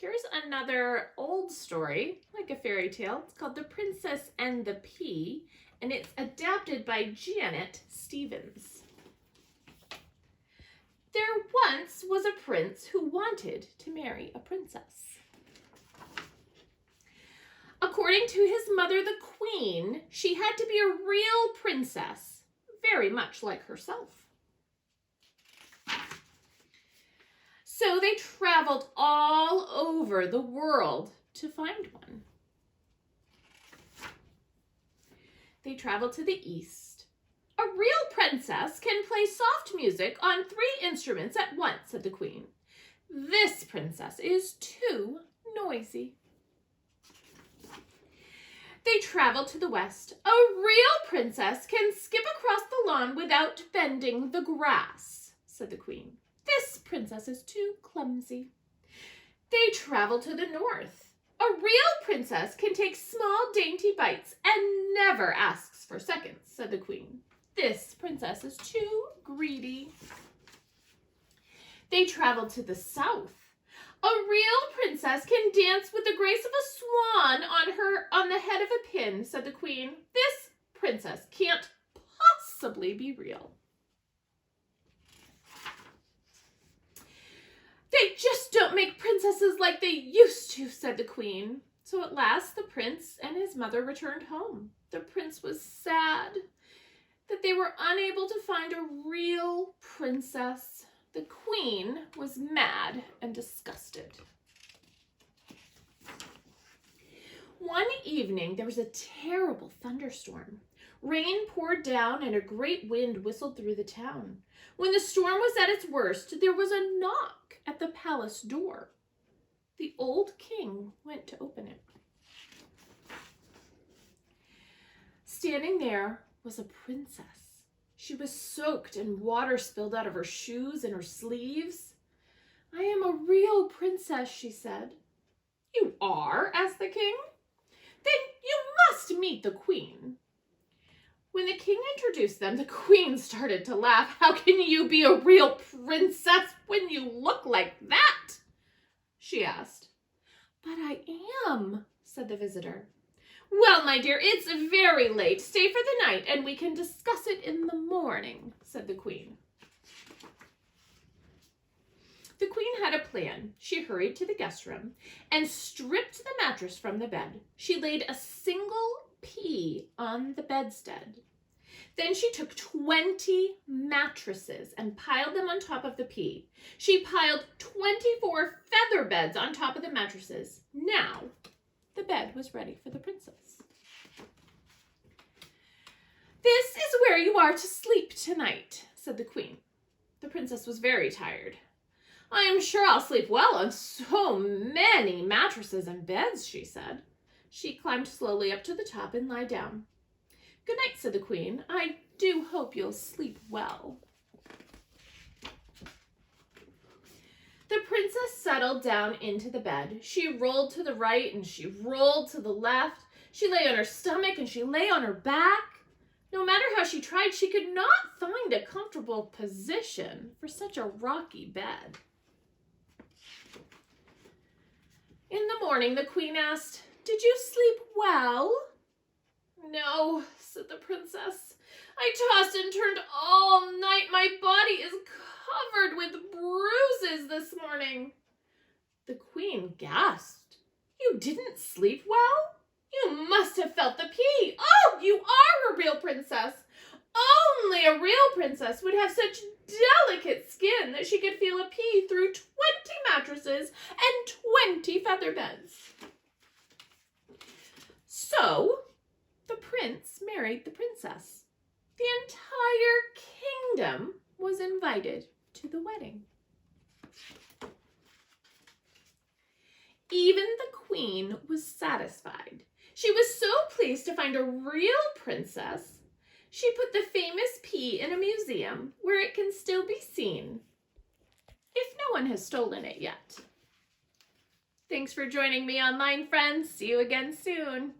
Here's another old story, like a fairy tale. It's called The Princess and the Pea, and it's adapted by Janet Stevens. There once was a prince who wanted to marry a princess. According to his mother, the queen, she had to be a real princess, very much like herself. So they traveled all over the world to find one. They traveled to the east. A real princess can play soft music on 3 instruments at once, said the queen. This princess is too noisy. They traveled to the west. A real princess can skip across the lawn without bending the grass, said the queen. This princess is too clumsy. They traveled to the north. A real princess can take small, dainty bites and never asks for seconds, said the queen. This princess is too greedy. They traveled to the south. A real princess can dance with the grace of a swan on the head of a pin, said the queen. This princess can't possibly be real. They just don't make princesses like they used to, said the queen. So at last the prince and his mother returned home. The prince was sad that they were unable to find a real princess. The queen was mad and disgusted. One evening, there was a terrible thunderstorm. Rain poured down and a great wind whistled through the town. When the storm was at its worst, there was a knock at the palace door. The old king went to open it. Standing there was a princess. She was soaked and water spilled out of her shoes and her sleeves. I am a real princess, she said. You are? Asked the king. Then you must meet the queen. When the king introduced them, the queen started to laugh. How can you be a real princess when you look like that? She asked. But I am, said the visitor. Well, my dear, it's very late. Stay for the night and we can discuss it in the morning, said the queen. The queen had a plan. She hurried to the guest room and stripped the mattress from the bed. She laid a single pea on the bedstead. Then she took 20 mattresses and piled them on top of the pea. She piled 24 feather beds on top of the mattresses. Now, the bed was ready for the princess. This is where you are to sleep tonight, said the queen. The princess was very tired. I am sure I'll sleep well on so many mattresses and beds, she said. She climbed slowly up to the top and lay down. Good night, said the queen. I do hope you'll sleep well. The princess settled down into the bed. She rolled to the right and she rolled to the left. She lay on her stomach and she lay on her back. No matter how she tried, she could not find a comfortable position for such a rocky bed. In the morning, the queen asked, Did you sleep well? No, said the princess. I tossed and turned all night. My body is covered with bruises this morning. The queen gasped. You didn't sleep well? You must have felt the pea. Oh, you are a real princess. Only a real princess would have such delicate skin that she could feel a pea through 20 mattresses and 20 feather beds. So, the prince married the princess. The entire kingdom was invited to the wedding. Even the queen was satisfied. She was so pleased to find a real princess, she put the famous pea in a museum where it can still be seen, if no one has stolen it yet. Thanks for joining me online, friends. See you again soon.